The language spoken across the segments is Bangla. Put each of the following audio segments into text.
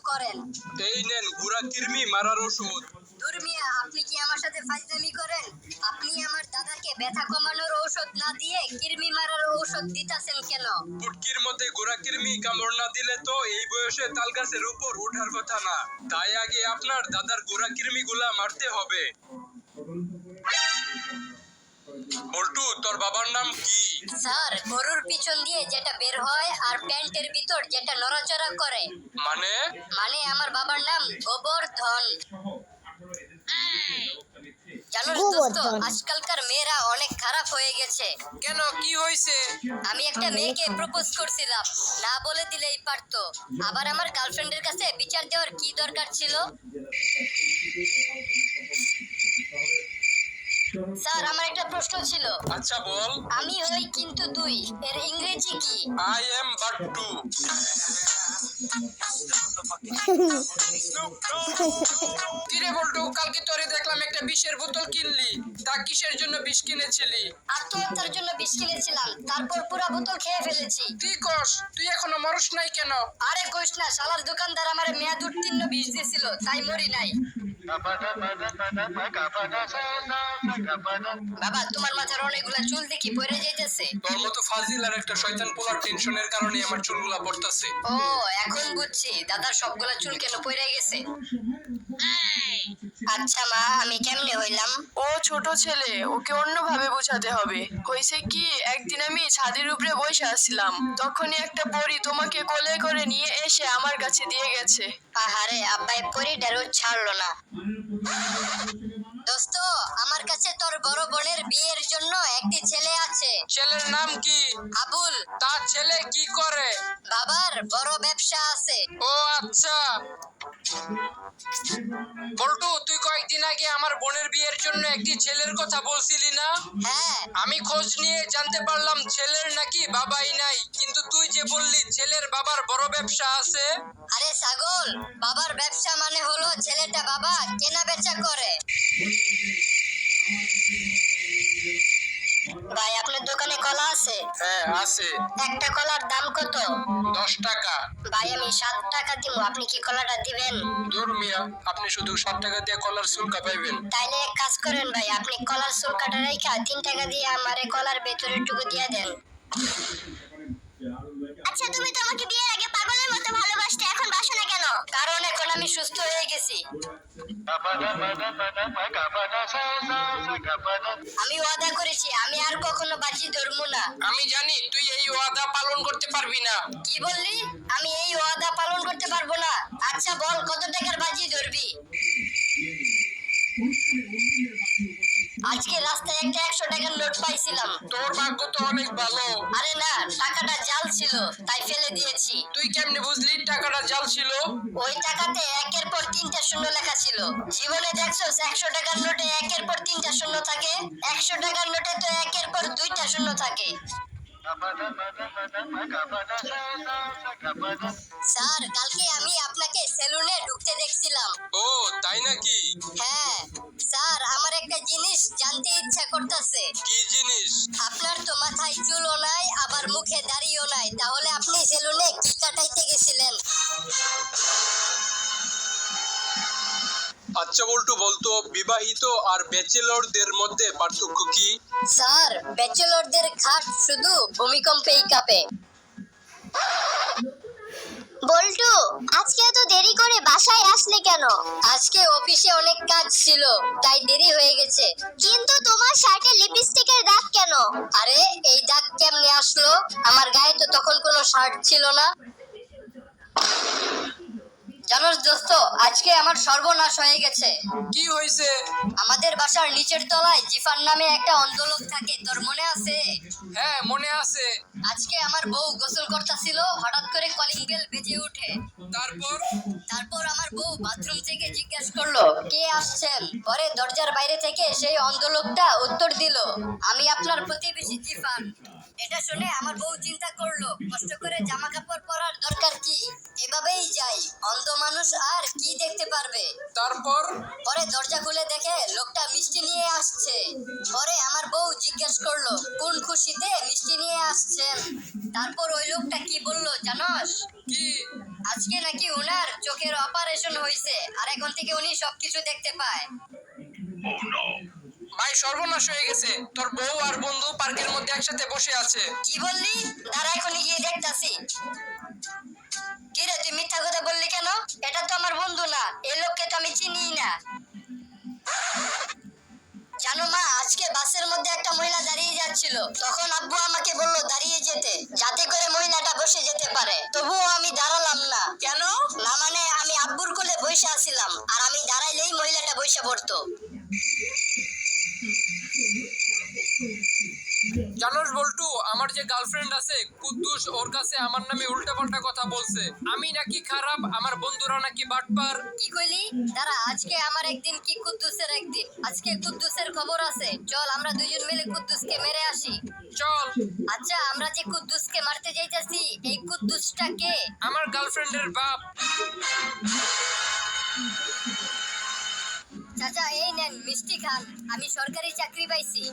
করেন? এই নেন গুড়া কৃমি মারার ওষুধ। দূর মিয়া, আপনি কি আমার সাথে ফাজলামি করেন? আপনি আমার দাদাকে ব্যথা কমানোর ঔষধ না দিয়ে কৃমি মারার ঔষধ দিতাছেন কেন? পুটকির মধ্যে গুড়া কৃমি কামড় না দিলে তো এই বয়সে তাল গাছের উপর ওঠার কথা না। তাই আগে আপনার দাদার গুড়া কৃমি গুলা মারতে হবে। বল্টু, তোর বাবার নাম কি? স্যার, গরুর পিছন দিয়ে যেটা বের হয় আর প্যান্টের ভিতর যেটা নড়াচড়া করে। মানে? মানে আমার বাবার নাম গোবর্ধন। জানোস দোস্ত, আজকালকার মেয়েরা অনেক খারাপ হয়ে গেছে। কেন, কি হয়েছে? আমি একটা মেয়েকে প্রপোজ করছিলাম, না বলে দিলেই পারতো। আবার আমার গার্লফ্রেন্ডের কাছে বিচার দেওয়ার কি দরকার ছিল? স্যার, আমার একটা প্রশ্ন ছিল। আচ্ছা বল। আমি হই কিন্তু তুই, এর ইংরেজি কি? I am বাট্টু। কিরে বল্টু, কালকে তোরে দেখলাম একটা বিষের বোতল কিনলি, তা কিসের জন্য বিষ কিনেছিলি? আত্মহত্যার জন্য বিষ কিনেছিলাম, তারপর পুরা বোতল খেয়ে ফেলেছি। কি কস? তুই এখনো মরস নাই কেন? আরে কইস না, শালার দোকানদার আমারে মেয়াদ উত্তীর্ণ বিষ দিয়েছিল, তাই মরি নাই। বাবা, তোমার মাথার অনেকগুলা চুল দেখি পড়ে যাইতেছে। তোর মতো ফাজিল আর একটা শয়তান পোলার টেনশনের কারণে আমার চুলগুলা পড়তাছে। ও, এখন বুঝছি দাদার সবগুলা চুল কেন পড়ে গেছে। আচ্ছা মা, আমি কেমনে হইলাম? ও ছোট ছেলে, ওকে অন্যভাবে বোঝাতে হবে। হয়েছে কি, একদিন আমি ছাদের উপরে বসে আছিলাম, তখনই একটা পরী তোমাকে কোলে করে নিয়ে এসে আমার কাছে দিয়ে গেছে। আহারে, আব্বাই পরিটারও ছাড়লো না। দোস্ত, আমার কাছে তোর বড় বোনের বিয়ের জন্য একটি ছেলে আছে। ছেলের নাম কি? আবুল। তার ছেলে কি করে? বাবার বড় ব্যবসা আছে। ও আচ্ছা। বল্টু, তুই কয়েকদিন আগে আমার বোনের বিয়ের জন্য একটি ছেলের কথা বলছিলি না? হ্যাঁ। আমি খোঁজ নিয়ে জানতে পারলাম ছেলের নাকি বাবাই নাই, কিন্তু তুই যে বললি ছেলের বাবার বড় ব্যবসা আছে। আরে ছাগল, বাবার ব্যবসা মানে হলো ছেলেটা বাবা কেনা বেচা করে। ভাই, আপনার দোকানে কলা আছে? হ্যাঁ আছে। একটা কলার দাম কত? 10 টাকা। ভাই, আমি 7 টাকা দিব, আপনি কি কলাটা দিবেন? দূর মিয়া, আপনি শুধু 7 টাকা দিয়ে কলার চুলকা পাইবেন। তাইলে এক কাজ করেন ভাই, আপনি কলার চুলকাটা রাইখা 3 টাকা দিয়ে আমারে কলার ভেতরের টুকু দিয়ে দেন। আচ্ছা, তুমি তো আমাকে বিয়ের আগে পাগলের মতো ভালোবাসতে, এখন বাসো না কেন? কারণ এখন আমি সুস্থ হয়ে গেছি। আমি ওয়াদা করেছি আমি আর কখনো বাজি ধরবো না। আমি জানি তুই এই ওয়াদা পালন করতে পারবি না। কি বললি? আমি এই ওয়াদা পালন করতে পারবো না? আচ্ছা বল, কত টাকার বাজি ধরবি? আজকে রাস্তায় একটা 100 টাকার নোট পাইছিলাম। তোর ভাগ্য তো অনেক ভালো। আরে না, টাকাটা জাল ছিল, তাই ফেলে দিয়েছি। তুই কেমনে বুঝলি টাকাটা জাল ছিল? ওই টাকাতে একের পর 3টা শূন্য লেখা ছিল। জীবনে দেখছস 100 টাকার নোটে একের পর 3টা শূন্য থাকে? 100 টাকার নোটে তো একের পর 2টা শূন্য থাকে। স্যার, কালকে আমি আপনাকে সেলুনে ঢুকতে দেখছিলাম। ও তাই নাকি? হ্যাঁ স্যার, আমার একটা জিনিস জানতে ইচ্ছা করতেছে। কি জিনিস? আপনার তো মাথায় চুলও নাই, আবার মুখে দাড়িও নাই, তাহলে আপনি সেলুনে কি কাটাইতে গেছিলেন? আচ্ছা বল্টু, বলতো বিবাহিত আর ব্যাচেলরদের মধ্যে পার্থক্য কি? স্যার, ব্যাচেলরদের খাট শুধু ভূমিকম্পেই কাঁপে। বল্টু, আজকে এত দেরি করে বাসায় আসলে কেন? আজকে অফিসে অনেক কাজ ছিল, তাই দেরি হয়ে গেছে। কিন্তু তোমার শার্টে লিপস্টিকের দাগ কেন? আরে, এই দাগ কেমনে আসলো? আমার গায়ে তো তখন কোনো শার্ট ছিল না। জানোস দোস্ত, আজকে আমার সর্বনাশ হয়ে গেছে। কি হয়েছে? আমাদের বাসার নিচের তলায় জিফান নামে একটা অন্ধ লোক থাকে, তোর মনে আছে? হ্যাঁ মনে আছে। আজকে আমার বউ গোসল করতেছিল, হঠাৎ করে কলিং বেল বেজে ওঠে। তারপর আমার বউ বাথরুম থেকে জিজ্ঞাসা করলো, কে আসছেন? পরে দরজার বাইরে থেকে সেই অন্ধ লোকটা উত্তর দিল, আমি আপনার প্রতিবেশী জিফান। এটা শুনে আমার বউ চিন্তা করলো, কষ্ট করে জামা কাপড় পরার দরকার কি, এভাবেই যাই, অন্ধ মানুষ আর কি দেখতে পারবে। পরে দরজা খুলে দেখে লোকটা মিষ্টি নিয়ে আসছে। পরে আমার বউ জিজ্ঞেস করলো, কোন খুশিতে মিষ্টি নিয়ে আসছেন? তারপর ওই লোকটা কি বললো জানোস? কি? আজ আজকে নাকি ওনার চোখের অপারেশন হয়েছে আর এখন থেকে উনি সবকিছু দেখতে পায়। ভাই সর্বনাশ হয়ে গেছে, তোর বউ আর বন্ধু পার্কের মধ্যে একসাথে বসে আছে। কি বললি? দাঁড়া, এখনই গিয়ে দেখতাছি। কি রে, তুই মিথ্যা কথা বললি কেন? এটা তো আমার বন্ধু না, এই লোককে তো আমি চিনি না। জানো মা, আজকে বাসের মধ্যে একটা মহিলা দাঁড়িয়ে যাচ্ছিল, তখন আব্বু আমাকে বললো দাঁড়িয়ে যেতে, যাতে করে মহিলাটা বসে যেতে পারে। তবুও আমি দাঁড়ালাম না। কেন? না মানে আমি আব্বুর কোলে বসে আছিলাম, আর আমি দাঁড়াইলেই মহিলাটা বসে পড়তো। জানোস বল্টু, আমার যে গার্লফ্রেন্ড আছে কুদ্দুস, ওর কাছে আমার নামে উল্টাপাল্টা কথা বলছে। আমি নাকি খারাপ, আমার বন্ধুরা নাকি বাটপার। কি কইলি? দাঁড়া, আজকে আমার একদিন কি কুদ্দুসের একদিন। আজকে কুদ্দুসের খবর আছে, চল আমরা দুজন মিলে কুদ্দুসকে মেরে আসি। চল। আচ্ছা, আমরা যে কুদ্দুসকে মারতে যাইতাছি, এই কুদ্দুসটা কে? আমার গার্লফ্রেন্ডের বাপ। চাচা এই নেন মিষ্টি খান, আমি সরকারি চাকরি পাইছি।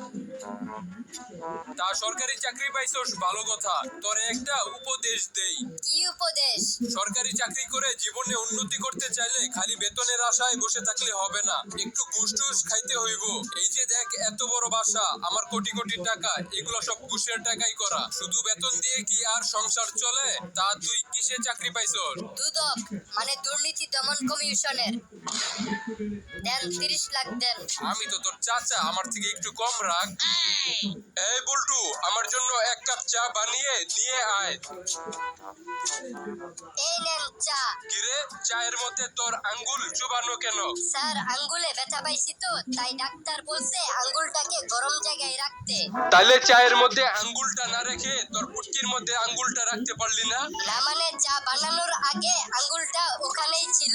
তা সরকারি চাকরি পাইছস, ভালো কথা। তোরে একটা উপদেশ দেই। কি উপদেশ? সরকারি চাকরি করে জীবনে উন্নতি করতে চাইলে খালি বেতনের আশায় বসে থাকলে হবে না, একটু ঘুষ টুস খাইতে হইব। এই যে দেখ এত বড় বাসা, আমার কোটি কোটি টাকা, এগুলো সব ঘুষের টাকাই করা। শুধু বেতন দিয়ে কি আর সংসার চলে? তা তুই কিসে চাকরি পাইছস? দুদক মানে দুর্নীতি দমন কমিশনের। দেন 30 লাখ দেন। আমি তো তোর চাচা, আমার থেকে একটু কম রাখ। এই বল্টু, আমার জন্য এক কাপ চা বানিয়ে দিয়ে আয়। এই নেন চা। কিরে, চায়ের মধ্যে তোর আঙ্গুল চুবানো কেন? স্যার, আঙ্গুলে ব্যথা পাইছি তো, তাই ডাক্তার বলছে আঙ্গুলটাকে গরম জায়গায় রাখতে। তাইলে চায়ের মধ্যে আঙ্গুলটা না রেখে তোর পুটকির মধ্যে আঙ্গুলটা রাখতে পারলি না? না মানে চা বানানোর আগে আঙ্গুলটা ওখানেই ছিল।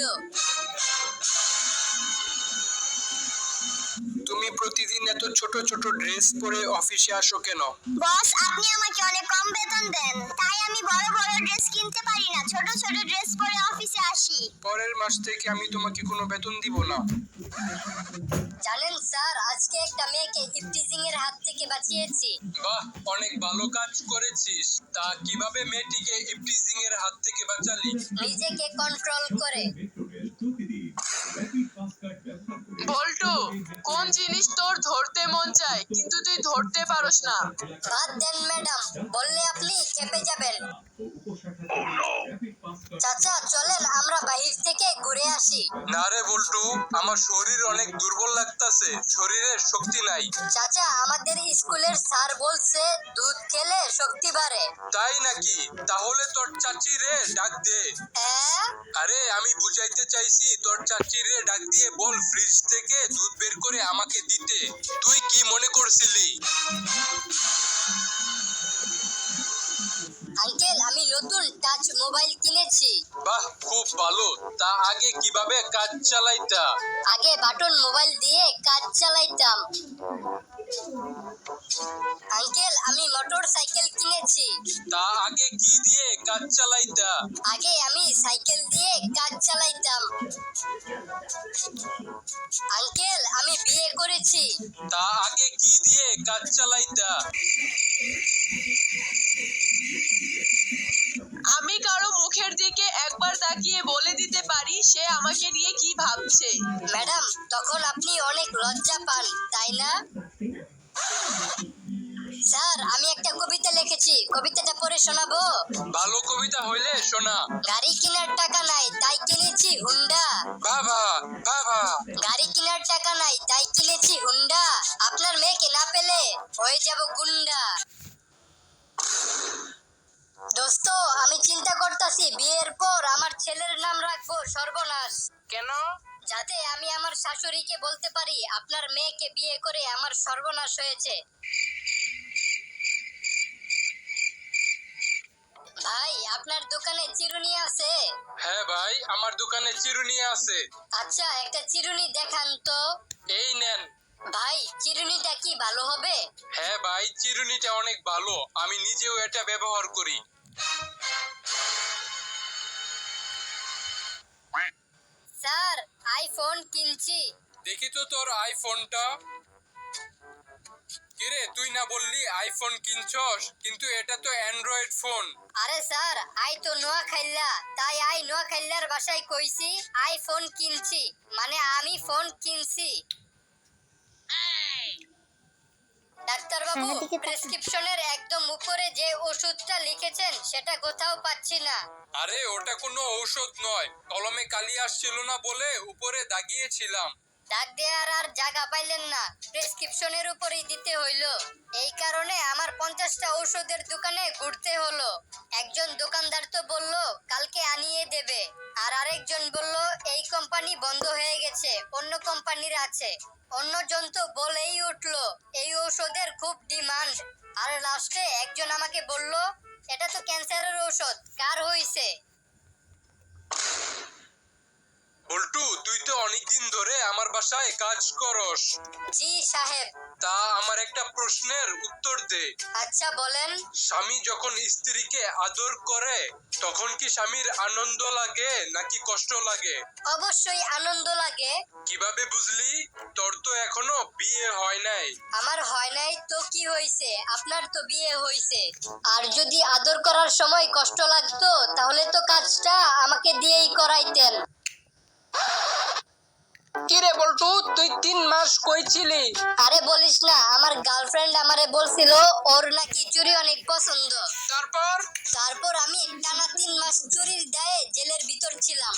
তুমি প্রতিদিন এত ছোট ছোট ড্রেস পরে অফিসে আসো কেন? বস, আপনি আমাকে অনেক কম বেতন দেন, তাই আমি বড় বড় ড্রেস কিনতে পারি না, ছোট ছোট ড্রেস পরে অফিসে আসি। পরের মাস থেকে আমি তোমাকে কোনো বেতন দিব না। জানেন স্যার, আজকে একটা মেয়েকে ইফটিজিং এর হাত থেকে বাঁচিয়েছি। বাহ, অনেক ভালো কাজ করেছিস। তা কিভাবে মেয়েটিকে ইফটিজিং এর হাত থেকে বাঁচালি? নিজেকে কন্ট্রোল করে। বল্টু, কোন জিনিস তোর ধরতে মন চায় কিন্তু তুই ধরতে পারোস না? বাদ দেন ম্যাডাম, বললে আপনি চেপে যাবেন। চাচা চলেন আমরা বাহির থেকে ঘুরে আসি। না রে বল্টু, আমার শরীর অনেক দুর্বল লাগতাছে, শরীরে শক্তি নাই। চাচা, আমাদের স্কুলের স্যার বলছে দুধ খেলে শক্তি বাড়ে। তাই নাকি? তাহলে তোর চাচি রে ডাক দে। অ্যাঁ? আরে আমি বুঝাইতে চাইছি, তোর চাচি রে ডাক দিয়ে বল ফ্রিজ থেকে দুধ বের করে আমাকে দিতে। তুই কি মনে করছিলি? আঙ্কেল, আমি নতুন টাচ মোবাইল কিনেছি। বাহ, খুব ভালো। তা আগে কিভাবে কাজ চালাইতা? আগে বাটন মোবাইল দিয়ে কাজ চালাইতাম। আঙ্কেল, আমি মোটর সাইকেল কিনেছি। তা আগে কি দিয়ে কাজ চালাইতা? আগে আমি সাইকেল দিয়ে কাজ চালাইতাম। আঙ্কেল, আমি বিয়ে করেছি। তা আগে কি দিয়ে কাজ চালাইতা? আমি কারো মুখের দিকে একবার তাকিয়ে বলে দিতে পারি সে আমাকে নিয়ে কি ভাবছে। ম্যাডাম, তখন আপনি অনেক লজ্জা পান, তাই না? স্যার, আমি একটা কবিতা লিখেছি, কবিতাটা পড়ে শোনাবো? ভালো কবিতা হইলে শোনা। গাড়ি কেনার টাকা নাই তাই কিনেছি হুন্ডা। বাবা বাবা। গাড়ি কেনার টাকা নাই তাই কিনেছি হুন্ডা। আপনার মেয়েকে না পেলে হয়ে যাব গুন্ডা। দোস্ত, আমি চিন্তা করতেছি বিয়ের পর আমার ছেলের নাম রাখবো সর্বনাশ। কেন? যাতে আমি আমার শাশুড়িকে বলতে পারি আপনার মেয়েকে বিয়ে করে আমার সর্বনাশ হয়েছে। ভাই, আপনার দোকানে চিরুনি আছে? হ্যাঁ ভাই, আমার দোকানে চিরুনি আছে। আচ্ছা, একটা চিরুনি দেখান তো। এই নেন। ভাই, চিরুনিটা কি ভালো হবে? হ্যাঁ ভাই, চিরুনিটা অনেক ভালো, আমি নিজেও এটা ব্যবহার করি। স্যার, আইফোন কিনছি। দেখি তো তোর আইফোনটা। কিরে তুই না বললি আইফোন কিনছস, কিন্তু এটা তো অ্যান্ড্রয়েড ফোন। আরে স্যার, আই তো নোয়া খাইল্লা, তাই আই নোয়া খাইল্লার বাসায় কইছি আইফোন কিনছি, মানে আমি ফোন কিনছি। ডাক্তার বাবু, প্রেসক্রিপশনের একদম উপরে যে ওষুধটা লিখেছেন সেটা কোথাও পাচ্ছি না। আরে ওটা কোনো ঔষধ নয়, কলমে কালি আসছিল না বলে উপরে দাগিয়েছিলাম। ডাক দেওয়ার আর জায়গা পাইলেন না, প্রেসক্রিপশনের উপরেই দিতে হইলো। এই কারণে আমার 50টা ঔষধের দোকানে ঘুরতে হলো। একজন দোকানদার তো বলল কালকে আনিয়ে দেবে, আর আরেকজন বলল এই কোম্পানি বন্ধ হয়ে গেছে, অন্য কোম্পানির আছে। অন্যজন তো বলেই উঠলো এই ঔষধের খুব ডিমান্ড। আর লাস্টে একজন আমাকে বলল এটা তো ক্যান্সারের ঔষধ, কার হইছে? বল্টু, তুই তো অনেকদিন ধরে আমার বাসায় কাজ করস। জি সাহেব। তা আমার একটা প্রশ্নের উত্তর দে। আচ্ছা বলেন। স্বামী যখন স্ত্রীকে আদর করে তখন কি স্বামীর আনন্দ লাগে নাকি কষ্ট লাগে? অবশ্যই আনন্দ লাগে। কিভাবে বুঝলি? তোর তো এখনো বিয়ে হয় নাই। আমার হয় নাই তো কি হইছে, আপনার তো বিয়ে হইছে। আর যদি আদর করার সময় কষ্ট লাগতো তাহলে তো কাজটা আমাকে দিয়েই করাইতেন। কিরে বল্টু, তুই 3 মাস কই ছিলি? আরে বলিস না, আমার গার্লফ্রেন্ড আমারে বলছিল ওর নাকি চুরি অনেক পছন্দ। তারপর আমি টানা 3 মাস চুরির দায়ে জেলের ভিতর ছিলাম।